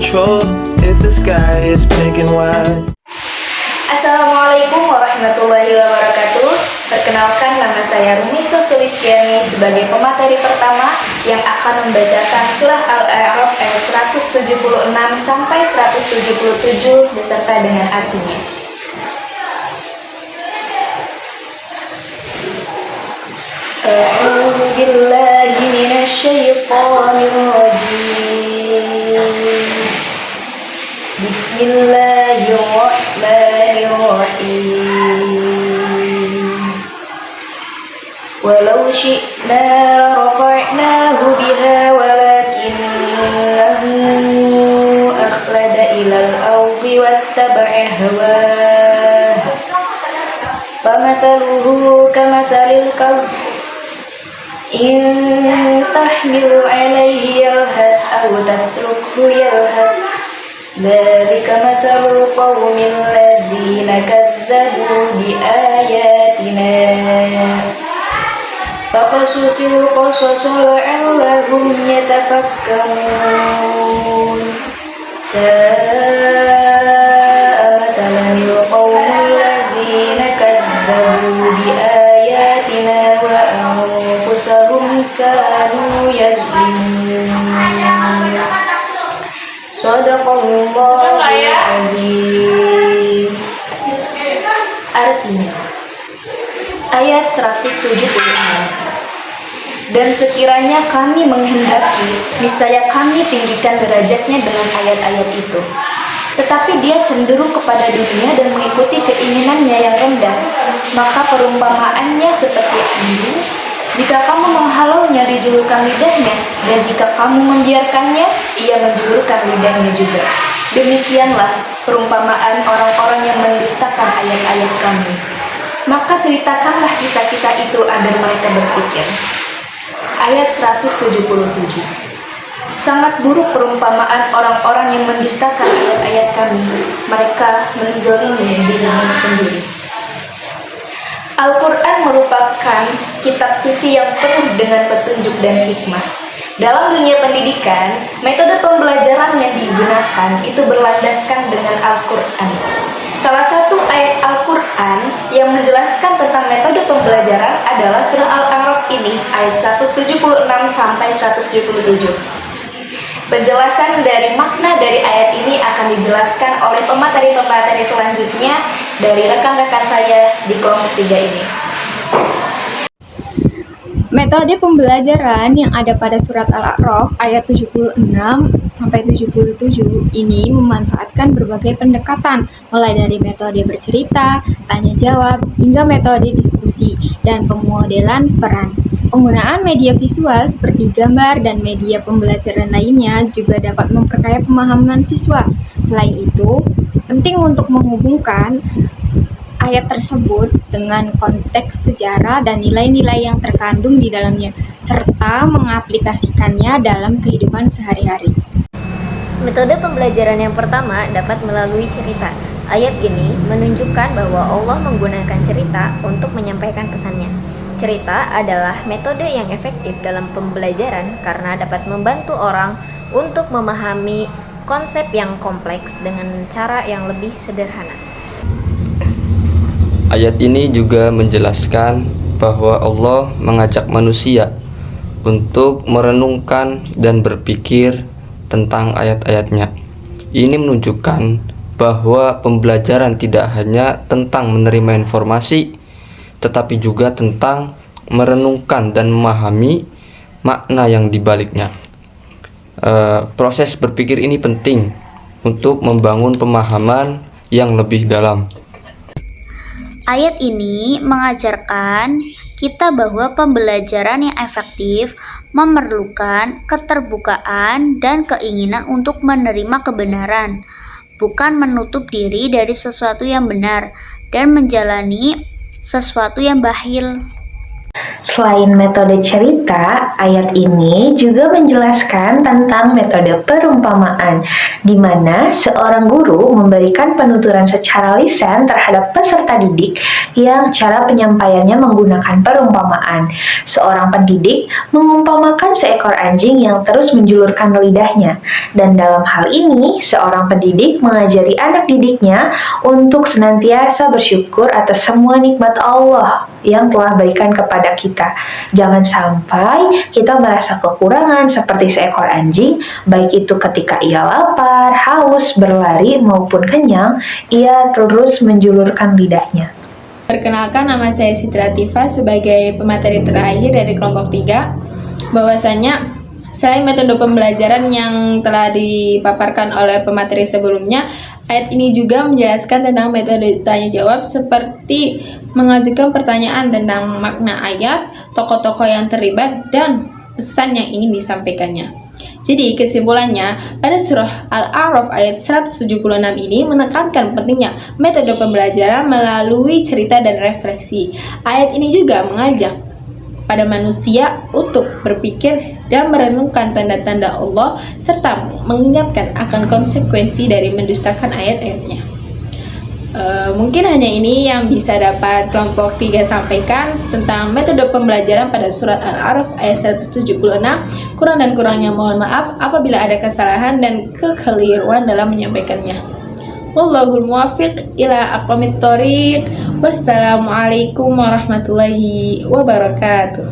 control if the sky is pink and white. Assalamualaikum warahmatullahi wabarakatuh. Perkenalkan, nama saya Rumiso Sulistiani sebagai pemateri pertama yang akan membacakan surah Al-A'raf ayat 176 sampai 177 beserta dengan artinya. A'udzu billahi minasy syaithanir rajim. Bismillahirrahmanirrahim. Walau syi'na rafa'nahu biha walakinnahu akhlada ilal ardi wattaba'a hawah. Famathaluhu kamathalil kalb in tahmil 'alaihi yalhath aw tatrukhu yalhath. Dzalika mathalul qaumil ladzina kadzdzabu biayatina. Faqasusil qasasa la'allahum yatafakkarun. Sa'a mathalul qaumil ladzina kadzdzabu biayatina wa anfusahum kanu yazlimun. Shadaqallahul azim. Artinya, ayat 176. Dan sekiranya kami menghendaki, niscaya kami tinggikan derajatnya dengan ayat-ayat itu. Tetapi dia cenderung kepada dunia dan mengikuti keinginannya yang rendah. Maka perumpamaannya seperti anjing. Jika kamu menghalaunya, dijulurkan lidahnya, dan jika kamu membiarkannya, ia menjulurkan lidahnya juga. Demikianlah perumpamaan orang-orang yang mendustakan ayat-ayat kami. Maka ceritakanlah kisah-kisah itu agar mereka berpikir. Ayat 177. Sangat buruk perumpamaan orang-orang yang mendustakan ayat-ayat kami. Mereka menzalimi dirinya sendiri. Al-Quran merupakan kitab suci yang penuh dengan petunjuk dan hikmah. Dalam dunia pendidikan, metode pembelajaran yang digunakan itu berlandaskan dengan Al-Quran. Salah satu ayat Al-Quran yang menjelaskan tentang metode pembelajaran adalah surah Al-A'raf ini, ayat 176 sampai 177. Penjelasan dari makna dari ayat ini akan dijelaskan oleh pemateri-pemateri selanjutnya dari rekan-rekan saya di kelompok 3 ini. Metode pembelajaran yang ada pada surat Al-A'raf ayat 76 sampai 77 ini memanfaatkan berbagai pendekatan, mulai dari metode bercerita, tanya jawab, hingga metode diskusi dan pemodelan peran. Penggunaan media visual seperti gambar dan media pembelajaran lainnya juga dapat memperkaya pemahaman siswa. Selain itu, penting untuk menghubungkan ayat tersebut dengan konteks sejarah dan nilai-nilai yang terkandung di dalamnya, serta mengaplikasikannya dalam kehidupan sehari-hari. Metode pembelajaran yang pertama dapat melalui cerita. Ayat ini menunjukkan bahwa Allah menggunakan cerita untuk menyampaikan pesannya. Cerita adalah metode yang efektif dalam pembelajaran karena dapat membantu orang untuk memahami konsep yang kompleks dengan cara yang lebih sederhana. Ayat ini juga menjelaskan bahwa Allah mengajak manusia untuk merenungkan dan berpikir tentang ayat-ayatnya. Ini menunjukkan bahwa pembelajaran tidak hanya tentang menerima informasi, tetapi juga tentang merenungkan dan memahami makna yang dibaliknya. Proses berpikir ini penting untuk membangun pemahaman yang lebih dalam. Ayat ini mengajarkan kita bahwa pembelajaran yang efektif memerlukan keterbukaan dan keinginan untuk menerima kebenaran, bukan menutup diri dari sesuatu yang benar dan menjalani sesuatu yang bakhil. Selain metode cerita, Ayat ini juga menjelaskan tentang metode perumpamaan, di mana seorang guru memberikan penuturan secara lisan terhadap peserta didik yang cara penyampaiannya menggunakan perumpamaan. Seorang pendidik mengumpamakan seekor anjing yang terus menjulurkan lidahnya, dan dalam hal ini seorang pendidik mengajari anak didiknya untuk senantiasa bersyukur atas semua nikmat Allah yang telah berikan kepada kita. Jangan sampai kita merasa kekurangan seperti seekor anjing, baik itu ketika ia lapar, haus, berlari, maupun kenyang, ia terus menjulurkan lidahnya. Perkenalkan, nama saya Siti Latifah sebagai pemateri terakhir dari kelompok 3. Bahwasanya selain metode pembelajaran yang telah dipaparkan oleh pemateri sebelumnya, ayat ini juga menjelaskan tentang metode tanya jawab seperti mengajukan pertanyaan tentang makna ayat, tokoh-tokoh yang terlibat, dan pesan yang ingin disampaikannya. Jadi kesimpulannya, pada surah Al-A'raf ayat 176 ini menekankan pentingnya metode pembelajaran melalui cerita dan refleksi. Ayat ini juga mengajak pada manusia untuk berpikir dan merenungkan tanda-tanda Allah serta mengingatkan akan konsekuensi dari mendustakan ayat-ayatnya. Mungkin hanya ini yang bisa dapat kelompok 3 sampaikan tentang metode pembelajaran pada surat Al-A'raf ayat 176. Kurang dan kurangnya mohon maaf apabila ada kesalahan dan kekeliruan dalam menyampaikannya. Wallahul muwaffiq ila aqwamit thoriq. Wassalamualaikum warahmatullahi wabarakatuh.